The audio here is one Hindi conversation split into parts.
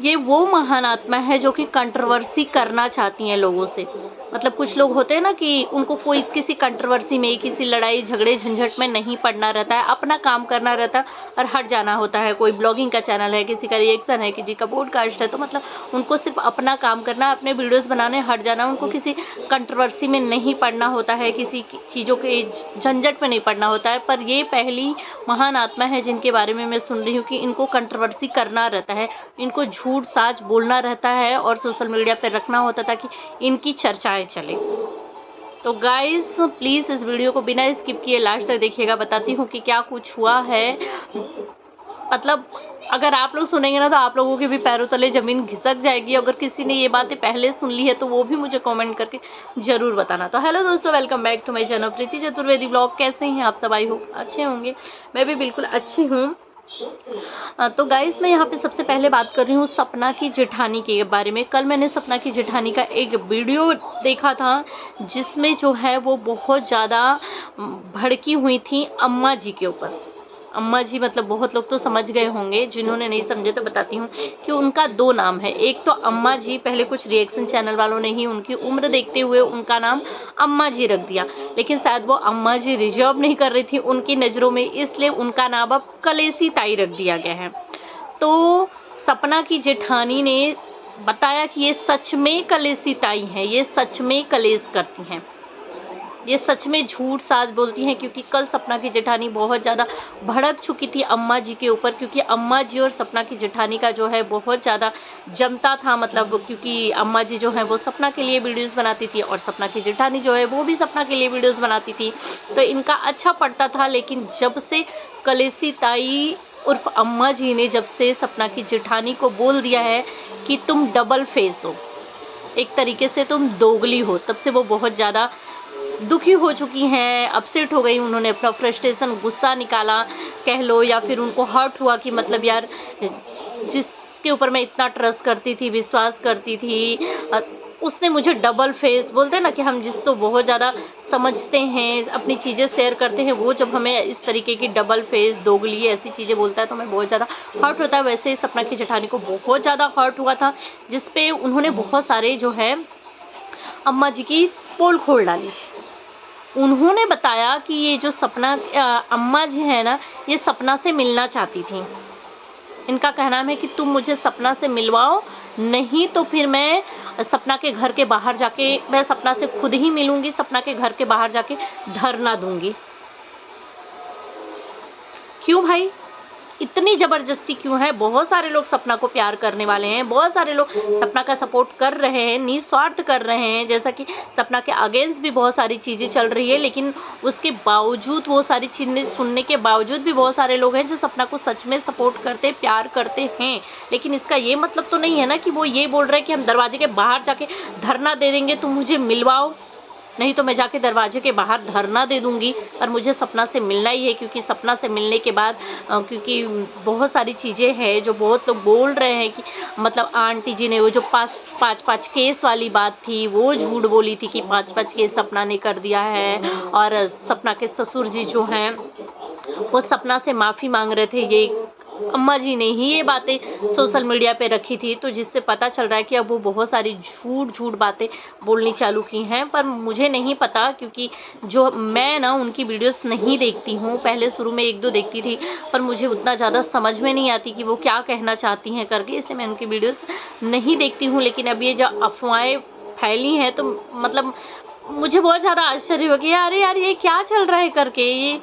ये वो महान आत्मा है जो कि कंट्रोवर्सी करना चाहती हैं लोगों से। मतलब कुछ लोग होते हैं ना कि उनको कोई किसी कंट्रोवर्सी में, किसी लड़ाई झगड़े झंझट में नहीं पड़ना रहता है, अपना काम करना रहता है और हट जाना होता है। कोई ब्लॉगिंग का चैनल है, किसी का रिएक्शन है, किसी का पॉडकास्ट है, तो मतलब उनको सिर्फ अपना काम करना, अपने वीडियोस बनाने, हट जाना। उनको किसी कंट्रोवर्सी में नहीं पड़ना होता है, किसी चीज़ों के झंझट में नहीं पड़ना होता है। पर ये पहली महान आत्मा है जिनके बारे में मैं सुन रही हूँ कि इनको कंट्रोवर्सी करना रहता है, इनको झूठ साच बोलना रहता है और सोशल मीडिया पर रखना होता ताकि इनकी चर्चाएं चले। तो गाइस प्लीज़ इस वीडियो को बिना स्किप किए लास्ट तक देखिएगा। बताती हूँ कि क्या कुछ हुआ है। मतलब अगर आप लोग सुनेंगे ना तो आप लोगों के भी पैरों तले ज़मीन खिसक जाएगी। अगर किसी ने ये बातें पहले सुन ली है तो वो भी मुझे कमेंट करके ज़रूर बताना। तो हेलो दोस्तों, welcome back to my channel Preeti Chaturvedi blog. कैसे हैं आप सब? आई होप अच्छे होंगे। मैं भी बिल्कुल अच्छी हूँ। तो गाइस मैं यहाँ पे सबसे पहले बात कर रही हूँ सपना की जेठानी के बारे में। कल मैंने सपना की जेठानी का एक वीडियो देखा था जिसमें जो है वो बहुत ज़्यादा भड़की हुई थी अम्मा जी के ऊपर। अम्मा जी मतलब बहुत लोग तो समझ गए होंगे, जिन्होंने नहीं समझे तो बताती हूँ कि उनका दो नाम है। एक तो अम्मा जी, पहले कुछ रिएक्शन चैनल वालों ने ही उनकी उम्र देखते हुए उनका नाम अम्मा जी रख दिया, लेकिन शायद वो अम्मा जी रिजर्व नहीं कर रही थी उनकी नज़रों में, इसलिए उनका नाम अब कलेसी ताई रख दिया गया है। तो सपना की जेठानी ने बताया कि ये सच में कलेसी ताई हैं, ये सच में कलेश करती हैं, ये सच में झूठ साच बोलती हैं। क्योंकि कल सपना की जेठानी बहुत ज़्यादा भड़क चुकी थी अम्मा जी के ऊपर, क्योंकि अम्मा जी और सपना की जेठानी का जो है बहुत ज़्यादा जमता था। मतलब क्योंकि अम्मा जी जो है वो सपना के लिए वीडियोस बनाती थी और सपना की जेठानी जो है वो भी सपना के लिए वीडियोस बनाती थी, तो इनका अच्छा पड़ता था। लेकिन जब से कलेसी ताई उर्फ अम्मा जी ने जब से सपना की जेठानी को बोल दिया है कि तुम डबल फेस हो, एक तरीके से तुम दोगली हो, तब से वो बहुत ज़्यादा दुखी हो चुकी हैं, अपसेट हो गई। उन्होंने अपना फ्रस्ट्रेशन, गुस्सा निकाला कह लो, या फिर उनको हर्ट हुआ कि मतलब यार जिसके ऊपर मैं इतना ट्रस्ट करती थी, विश्वास करती थी, उसने मुझे डबल फेस, बोलते हैं ना कि हम जिसको बहुत ज़्यादा समझते हैं, अपनी चीज़ें शेयर करते हैं, वो जब हमें इस तरीके की डबल फेस, दोगली ऐसी चीज़ें बोलता है तो हमें बहुत ज़्यादा हर्ट होता है। वैसे ही सपना की जेठानी को बहुत ज़्यादा हर्ट हुआ था, जिसपे उन्होंने बहुत सारे जो है अम्मा जी की पोल खोल डाली। उन्होंने बताया कि ये जो सपना अम्मा जी है ना, ये सपना से मिलना चाहती थी। इनका कहना है कि तुम मुझे सपना से मिलवाओ, नहीं तो फिर मैं सपना के घर के बाहर जाके, मैं सपना से खुद ही मिलूंगी, सपना के घर के बाहर जाके धरना दूंगी। क्यों भाई, इतनी ज़बरदस्ती क्यों है? बहुत सारे लोग सपना को प्यार करने वाले हैं, बहुत सारे लोग सपना का सपोर्ट कर रहे हैं, निस्वार्थ कर रहे हैं। जैसा कि सपना के अगेंस्ट भी बहुत सारी चीज़ें चल रही है, लेकिन उसके बावजूद, वो सारी चीज़ें सुनने के बावजूद भी बहुत सारे लोग हैं जो सपना को सच में सपोर्ट करते, प्यार करते हैं। लेकिन इसका ये मतलब तो नहीं है ना कि वो ये बोल रहे हैं कि हम दरवाजे के बाहर जाके धरना दे देंगे, तुम मुझे मिलवाओ, नहीं तो मैं जाके दरवाजे के बाहर धरना दे दूंगी, पर मुझे सपना से मिलना ही है। क्योंकि सपना से मिलने के बाद क्योंकि बहुत सारी चीज़ें हैं जो बहुत लोग बोल रहे हैं कि मतलब आंटी जी ने वो जो पाँच केस वाली बात थी वो झूठ बोली थी कि 5 केस सपना ने कर दिया है, और सपना के ससुर जी जो हैं वो सपना से माफ़ी मांग रहे थे। ये अम्मा जी ने ही ये बातें सोशल मीडिया पे रखी थी, तो जिससे पता चल रहा है कि अब वो बहुत सारी झूठ बातें बोलनी चालू की हैं। पर मुझे नहीं पता, क्योंकि जो मैं ना उनकी वीडियोस नहीं देखती हूँ, पहले शुरू में 1-2 देखती थी, पर मुझे उतना ज़्यादा समझ में नहीं आती कि वो क्या कहना चाहती हैं करके, इसलिए मैं उनकी वीडियोस नहीं देखती हूँ। लेकिन अब ये जो अफवाहें फैली हैं तो मतलब मुझे बहुत ज़्यादा आश्चर्य हो गया, अरे यार ये क्या चल रहा है करके, ये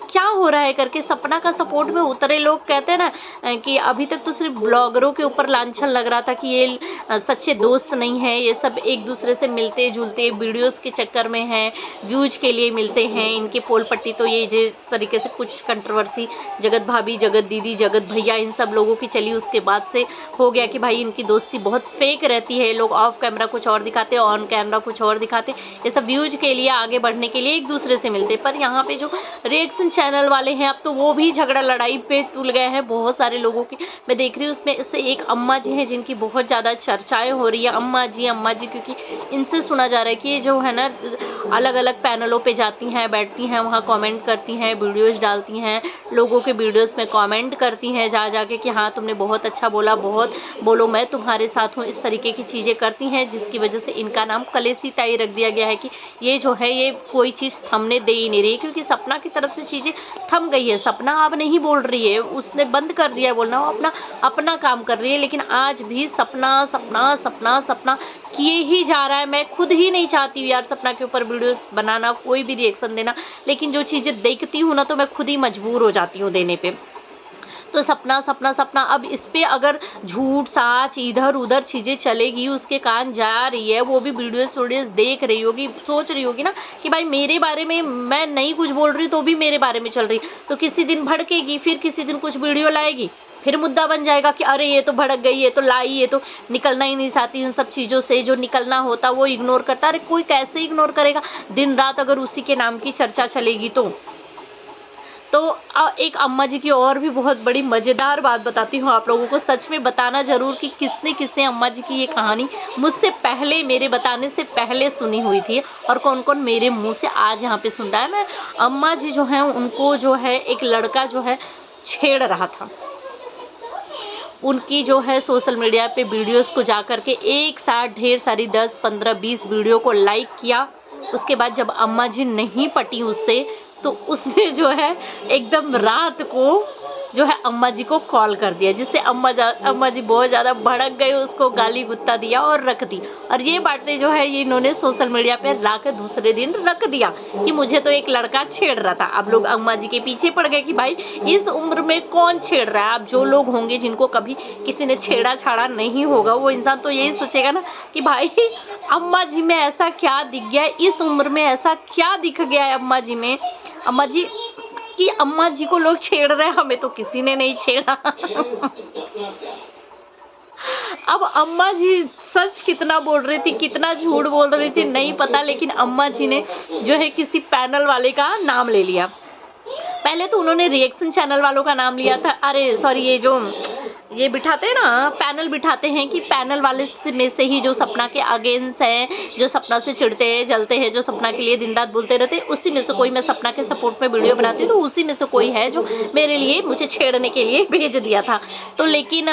क्या हो रहा है करके। सपना का सपोर्ट में उतरे लोग कहते हैं ना कि अभी तक तो सिर्फ ब्लॉगरों के ऊपर लांछन लग रहा था कि ये सच्चे दोस्त नहीं है, ये सब एक दूसरे से मिलते जुलते वीडियोस के चक्कर में हैं, व्यूज के लिए मिलते हैं। इनके पोल पट्टी तो ये जिस तरीके से कुछ कंट्रोवर्सी जगत भाभी, जगत दीदी, जगत भैया, इन सब लोगों की चली, उसके बाद से हो गया कि भाई इनकी दोस्ती बहुत फेक रहती है। लोग ऑफ कैमरा कुछ और दिखाते हैं, ऑन कैमरा कुछ और दिखाते हैं, ये सब व्यूज के लिए, आगे बढ़ने के लिए एक दूसरे से मिलते। पर यहाँ पे जो रिएक्शन चैनल वाले हैं अब तो वो भी झगड़ा लड़ाई पे तुल गए हैं बहुत सारे लोगों की। मैं देख रही हूँ उसमें से एक अम्मा जी हैं जिनकी बहुत ज़्यादा चर्चाएं हो रही है, अम्मा जी, क्योंकि इनसे सुना जा रहा है कि ये जो है ना अलग अलग पैनलों पे जाती हैं, बैठती हैं, वहाँ कमेंट करती हैं, वीडियोज़ डालती हैं, लोगों के वीडियोज़ में कमेंट करती हैं जा जाके कि हाँ तुमने बहुत अच्छा बोला, बहुत बोलो, मैं तुम्हारे साथ हूँ, इस तरीके की चीज़ें करती हैं, जिसकी वजह से इनका नाम कलेसी ताई रख दिया गया है कि ये जो है ये कोई चीज़ थमने दे ही नहीं रही, क्योंकि सपना की तरफ से चीज़ें थम गई है। सपना अब नहीं बोल रही है, उसने बंद कर दिया बोलना, वो अपना काम कर रही है, लेकिन आज भी सपना किए ही जा रहा है। मैं खुद ही नहीं चाहती हूँ यार सपना के ऊपर वीडियोस बनाना, कोई भी रिएक्शन देना, लेकिन जो चीज़ें देखती हूँ ना तो मैं खुद ही मजबूर हो जाती हूँ देने पे। तो सपना अब इस पे अगर झूठ साच इधर उधर चीज़ें चलेगी, उसके कान जा रही है, वो भी वीडियोस देख रही होगी, सोच रही होगी ना कि भाई मेरे बारे में मैं नहीं कुछ बोल रही तो भी मेरे बारे में चल रही, तो किसी दिन भड़केगी, फिर किसी दिन कुछ वीडियो लाएगी, फिर मुद्दा बन जाएगा कि अरे ये तो भड़क गई, ये तो लाई, ये तो निकलना ही नहीं चाहती उन सब चीज़ों से, जो निकलना होता वो इग्नोर करता। अरे कोई कैसे इग्नोर करेगा, दिन रात अगर उसी के नाम की चर्चा चलेगी तो एक अम्मा जी की और भी बहुत बड़ी मज़ेदार बात बताती हूँ आप लोगों को। सच में बताना ज़रूर कि किसने अम्मा जी की ये कहानी मुझसे पहले, मेरे बताने से पहले सुनी हुई थी और कौन कौन मेरे मुंह से आज यहाँ पे सुन रहा है। मैं अम्मा जी जो है उनको जो है एक लड़का जो है छेड़ रहा था, उनकी जो है सोशल मीडिया पे वीडियोस को जा कर के एक साथ ढेर सारी 10, 15, 20 वीडियो को लाइक किया। उसके बाद जब अम्मा जी नहीं पटी उससे तो उसने जो है एकदम रात को जो है अम्मा जी को कॉल कर दिया, जिससे अम्मा जी बहुत ज़्यादा भड़क गए, उसको गाली गुत्ता दिया और रख दी। और ये बातें जो है ये इन्होंने सोशल मीडिया पे ला कर दूसरे दिन रख दिया कि मुझे तो एक लड़का छेड़ रहा था। अब लोग अम्मा जी के पीछे पड़ गए कि भाई इस उम्र में कौन छेड़ रहा है। अब जो लोग होंगे जिनको कभी किसी ने छेड़ा छाड़ा नहीं होगा, वो इंसान तो यही सोचेगा ना कि भाई अम्मा जी में ऐसा क्या दिख गया, इस उम्र में ऐसा क्या दिख गया है अम्मा जी में, अम्मा जी कि अम्मा जी को लोग छेड़ रहे हैं, हमें तो किसी ने नहीं छेड़ा। अब अम्मा जी सच कितना बोल रही थी, कितना झूठ बोल रही थी नहीं पता, लेकिन अम्मा जी ने जो है किसी पैनल वाले का नाम ले लिया। पहले तो उन्होंने रिएक्शन चैनल वालों का नाम लिया था, अरे सॉरी ये बिठाते हैं ना, पैनल बिठाते हैं कि पैनल वाले में से ही जो सपना के अगेंस्ट है, जो सपना से चिढ़ते हैं, जलते हैं, जो सपना के लिए दिन रात बोलते रहते हैं, उसी में से कोई, मैं सपना के सपोर्ट में वीडियो बनाती हूँ तो उसी में से कोई है जो मेरे लिए मुझे छेड़ने के लिए भेज दिया था। तो लेकिन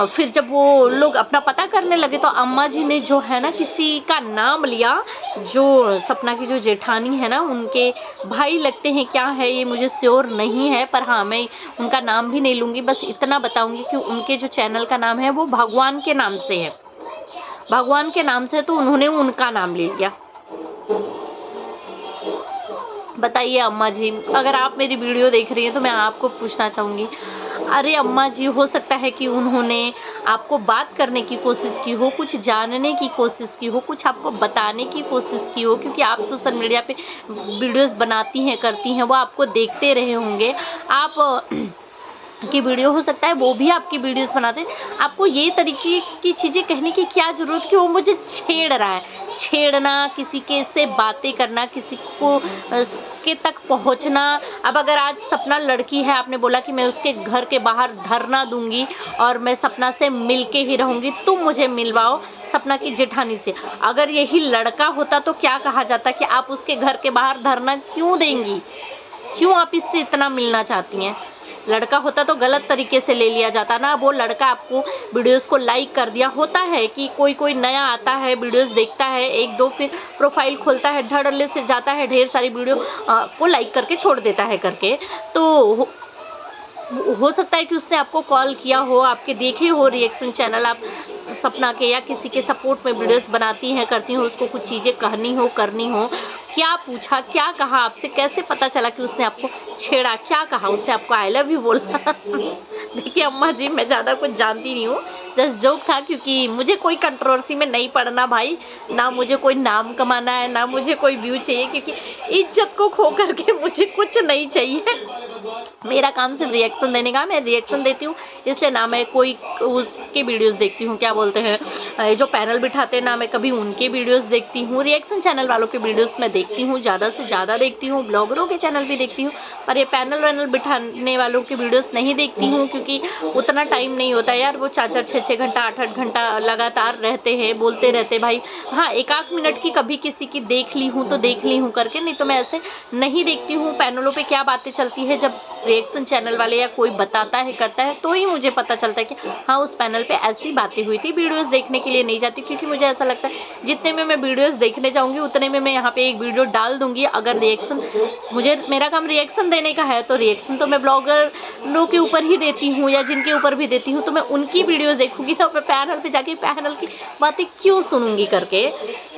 फिर जब वो लोग अपना पता करने लगे तो अम्मा जी ने जो है ना किसी का नाम लिया, जो सपना की जो जेठानी है ना, उनके भाई लगते हैं, क्या है ये मुझे श्योर नहीं है, पर हाँ मैं उनका नाम भी नहीं लूँगी, बस इतना बताऊँगी कि उनके जो चैनल का नाम है वो भगवान के नाम से है, भगवान के नाम से, तो उन्होंने उनका नाम ले लिया। बताइए अम्मा जी, अगर आप मेरी वीडियो देख रही हैं तो मैं आपको पूछना चाहूँगी, अरे अम्मा जी हो सकता है कि उन्होंने आपको बात करने की कोशिश की हो, कुछ जानने की कोशिश की हो, कुछ आपको बताने की कोशिश की हो, क्योंकि आप सोशल मीडिया पे वीडियोस बनाती हैं, करती हैं, वो आपको देखते रहे होंगे, आप की वीडियो हो सकता है वो भी आपकी वीडियोस बनाते हैं। आपको ये तरीके की चीज़ें कहने की क्या ज़रूरत कि वो मुझे छेड़ रहा है। छेड़ना, किसी के से बातें करना, किसी को के तक पहुंचना। अब अगर आज सपना लड़की है, आपने बोला कि मैं उसके घर के बाहर धरना दूंगी और मैं सपना से मिल के ही रहूँगी, तुम मुझे मिलवाओ सपना की जेठानी से। अगर यही लड़का होता तो क्या कहा जाता कि आप उसके घर के बाहर धरना क्यों देंगी, क्यों आप इससे इतना मिलना चाहती हैं। लड़का होता तो गलत तरीके से ले लिया जाता ना। वो लड़का आपको वीडियोस को लाइक कर दिया, होता है कि कोई नया आता है, वीडियोस देखता है, एक दो फिर प्रोफाइल खोलता है, धड़ल्ले से जाता है, ढेर सारी वीडियो को लाइक करके छोड़ देता है करके। तो हो सकता है कि उसने आपको कॉल किया हो, आपके देखे हो रिएक्शन चैनल, आप सपना के या किसी के सपोर्ट में वीडियोस बनाती हैं, करती हो, उसको कुछ चीज़ें कहनी हो, करनी हो, क्या पूछा, क्या कहा आपसे, कैसे पता चला कि उसने आपको छेड़ा, क्या कहा उसने आपको, आई लव यू बोला। देखिए अम्मा जी, मैं ज़्यादा कुछ जानती नहीं हूँ, जस्ट जोक था, क्योंकि मुझे कोई कंट्रोवर्सी में नहीं पड़ना भाई, ना मुझे कोई नाम कमाना है, ना मुझे कोई व्यू चाहिए, क्योंकि इज्जत को खो करके मुझे कुछ नहीं चाहिए। मेरा काम सिर्फ रिएक्शन देने का, मैं रिएक्शन देती हूँ, इसलिए ना मैं कोई उसके वीडियोस देखती हूँ, क्या बोलते हैं जो पैनल बिठाते हैं, ना मैं कभी उनके वीडियोस देखती हूँ। रिएक्शन चैनल वालों के वीडियोस मैं देखती हूँ, ज़्यादा से ज़्यादा देखती हूँ, ब्लॉगरों के चैनल भी देखती हूँ, पर ये पैनल वैनल बिठाने वालों के वीडियोस नहीं देखती हूँ, क्योंकि उतना टाइम नहीं होता यार। वो 4-4, 6-6 घंटा, 8-8 घंटा लगातार रहते हैं, बोलते रहते भाई। हाँ, 1-8 मिनट की कभी किसी की देख ली हूँ तो देख ली हूँ करके, नहीं तो मैं ऐसे नहीं देखती हूँ। पैनलों पे क्या बातें चलती है, जब रिएक्शन चैनल वाले या कोई बताता है, करता है, तो ही मुझे पता चलता है कि हाँ उस पैनल पे ऐसी बातें हुई थी। वीडियोस देखने के लिए नहीं जाती, क्योंकि मुझे ऐसा लगता है जितने में मैं वीडियोस देखने जाऊंगी उतने में मैं यहाँ पे एक वीडियो डाल दूंगी। अगर रिएक्शन, मेरा काम रिएक्शन देने का है, तो रिएक्शन तो मैं ब्लॉगरों के ऊपर ही देती हूँ, या जिनके ऊपर भी देती हूँ, तो मैं उनकी वीडियोस देखूंगी, तो मैं पैनल पे जाके पैनल की बातें क्यों सुनूंगी करके।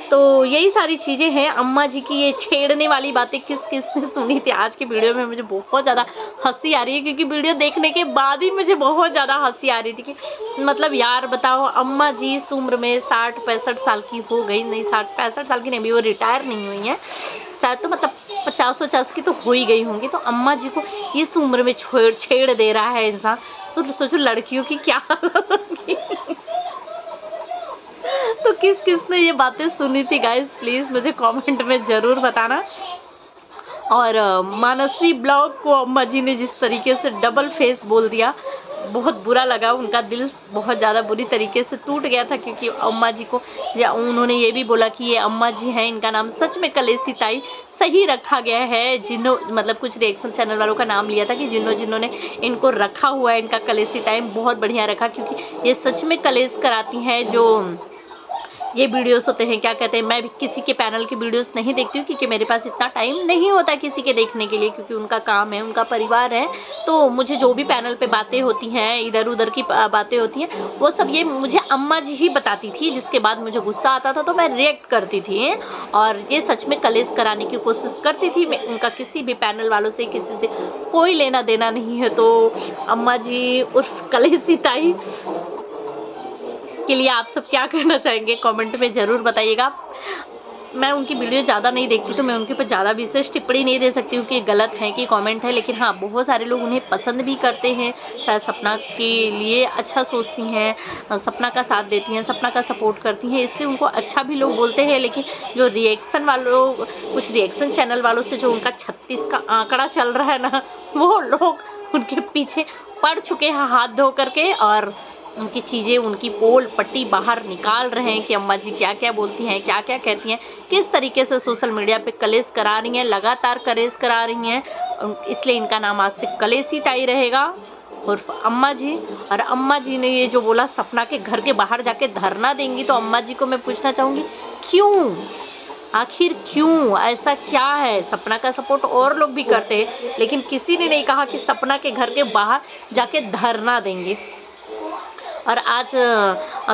तो यही सारी चीज़ें हैं। अम्मा जी की ये छेड़ने वाली बातें किस किस ने सुनी थी आज की वीडियो में, मुझे बहुत ज़्यादा हंसी आ रही है, क्योंकि वीडियो देखने के बाद ही मुझे बहुत ज़्यादा हंसी आ रही थी कि मतलब यार बताओ, अम्मा जी इस उम्र में 60-65 साल की हो गई, नहीं 60-65 साल की नहीं, अभी वो रिटायर नहीं हुई हैं, शायद तो मतलब 50-50 की तो हो ही गई होंगी। तो अम्मा जी को इस उम्र में छेड़ दे रहा है इंसान, तो सोचो लड़कियों की क्या हालत होगी। तो किस किस ने ये बातें सुनी थी गाइस, प्लीज़ मुझे कमेंट में ज़रूर बताना। और मानसवी ब्लॉग को अम्मा जी ने जिस तरीके से डबल फेस बोल दिया, बहुत बुरा लगा। उनका दिल बहुत ज़्यादा बुरी तरीके से टूट गया था, क्योंकि अम्मा जी को, या उन्होंने ये भी बोला कि ये अम्मा जी हैं, इनका नाम सच में कलेसी ताई सही रखा गया है। जिन्हों मतलब कुछ रिएक्शन चैनल वालों का नाम लिया था कि जिन्होंने इनको रखा हुआ है, इनका कलेसी ताई बहुत बढ़िया रखा, क्योंकि ये सच में कलेस कराती हैं। जो ये वीडियोस होते हैं, क्या कहते हैं, मैं भी किसी के पैनल की वीडियोस नहीं देखती हूँ, क्योंकि मेरे पास इतना टाइम नहीं होता किसी के देखने के लिए, क्योंकि उनका काम है, उनका परिवार है। तो मुझे जो भी पैनल पे बातें होती हैं, इधर उधर की बातें होती हैं, वो सब ये मुझे अम्मा जी ही बताती थी, जिसके बाद मुझे गुस्सा आता था तो मैं रिएक्ट करती थी, और ये सच में कलेश कराने की कोशिश करती थी। मैं उनका किसी भी पैनल वालों से, किसी से कोई लेना देना नहीं है। तो अम्मा जी उर्फ कलेसी ताई के लिए आप सब क्या कहना चाहेंगे, कमेंट में ज़रूर बताइएगा। मैं उनकी वीडियो ज़्यादा नहीं देखती, तो मैं उनके ऊपर ज़्यादा विशेष टिप्पणी नहीं दे सकती हूँ कि गलत है कि कमेंट है, लेकिन हाँ बहुत सारे लोग उन्हें पसंद भी करते हैं, शायद सपना के लिए अच्छा सोचती हैं, सपना का साथ देती हैं, सपना का सपोर्ट करती हैं, इसलिए उनको अच्छा भी लोग बोलते हैं। लेकिन जो रिएक्शन वालों, कुछ रिएक्शन चैनल वालों से जो उनका 36 का आंकड़ा चल रहा है ना, वो लोग उनके पीछे पड़ चुके हैं हाथ धो करके, और उनकी चीज़ें, उनकी पोल पट्टी बाहर निकाल रहे हैं कि अम्मा जी क्या क्या बोलती हैं, क्या क्या कहती हैं, किस तरीके से सोशल मीडिया पे कलेश करा रही हैं, लगातार कलेश करा रही हैं। इसलिए इनका नाम आज से कलेसी ताई रहेगा, उर्फ अम्मा जी। और अम्मा जी ने ये जो बोला सपना के घर के बाहर जाके धरना देंगी, तो अम्मा जी को मैं पूछना चाहूँगी क्यों, आखिर क्यों, ऐसा क्या है। सपना का सपोर्ट और लोग भी करते हैं, लेकिन किसी ने नहीं कहा कि सपना के घर के बाहर जाके धरना देंगे। और आज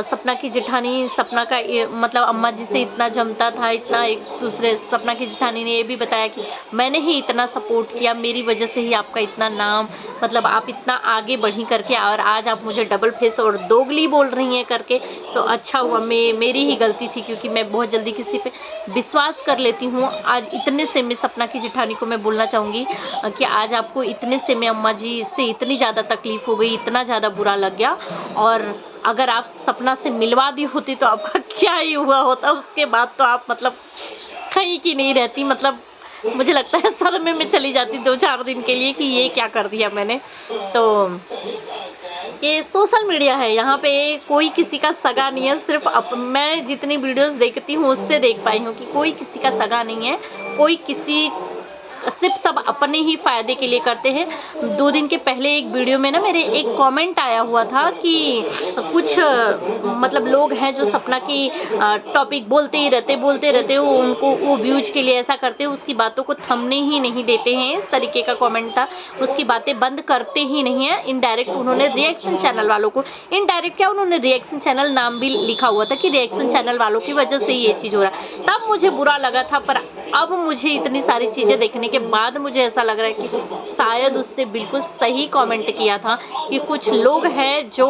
सपना की जेठानी, सपना का मतलब अम्मा जी से इतना जमता था, इतना एक दूसरे, सपना की जेठानी ने ये भी बताया कि मैंने ही इतना सपोर्ट किया, मेरी वजह से ही आपका इतना नाम, मतलब आप इतना आगे बढ़ी करके, और आज आप मुझे डबल फेस और दोगली बोल रही हैं करके। तो अच्छा हुआ, मेरी ही गलती थी, क्योंकि मैं बहुत जल्दी किसी पे विश्वास कर लेती हूँ। आज इतने से मैं सपना की जेठानी को मैं बोलना चाहूँगी कि आज आपको इतने से मैं अम्मा जी से इतनी ज़्यादा तकलीफ़ हो गई, इतना ज़्यादा बुरा लग गया, और अगर आप सपना से मिलवा दी होती तो आपका क्या ही हुआ होता। उसके बाद तो आप मतलब कहीं की नहीं रहती, मतलब मुझे लगता है सदमे में चली जाती 2-4 दिन के लिए कि ये क्या कर दिया मैंने। तो ये सोशल मीडिया है, यहाँ पे कोई किसी का सगा नहीं है। सिर्फ मैं जितनी वीडियोस देखती हूँ उससे देख पाई हूँ कि कोई किसी का सगा नहीं है, कोई किसी, सिर्फ सब अपने ही फ़ायदे के लिए करते हैं। 2 दिन के पहले एक वीडियो में ना मेरे एक कमेंट आया हुआ था कि कुछ मतलब लोग हैं जो सपना की टॉपिक बोलते रहते हो, उनको वो व्यूज के लिए ऐसा करते हैं, उसकी बातों को थमने ही नहीं देते हैं, इस तरीके का कमेंट था। उसकी बातें बंद करते ही नहीं है। इनडायरेक्ट उन्होंने रिएक्शन चैनल वालों को, इनडायरेक्ट क्या, उन्होंने रिएक्शन चैनल नाम भी लिखा हुआ था कि रिएक्शन चैनल वालों की वजह से ये चीज़ हो रहा है। तब मुझे बुरा लगा था, पर अब मुझे इतनी सारी चीज़ें देखने के बाद मुझे ऐसा लग रहा है कि शायद उसने बिल्कुल सही कमेंट किया था कि कुछ लोग हैं जो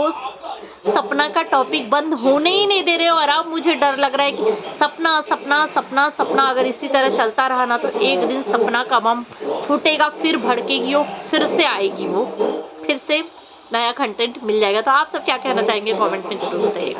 सपना का टॉपिक बंद होने ही नहीं दे रहे हो। और अब मुझे डर लग रहा है कि सपना सपना सपना सपना अगर इसी तरह चलता रहा ना, तो एक दिन सपना का बम फूटेगा, फिर भड़केगी वो, फिर से आएगी वो, फिर से नया कंटेंट मिल जाएगा। तो आप सब क्या कहना चाहेंगे कमेंट में ज़रूर बताइएगा।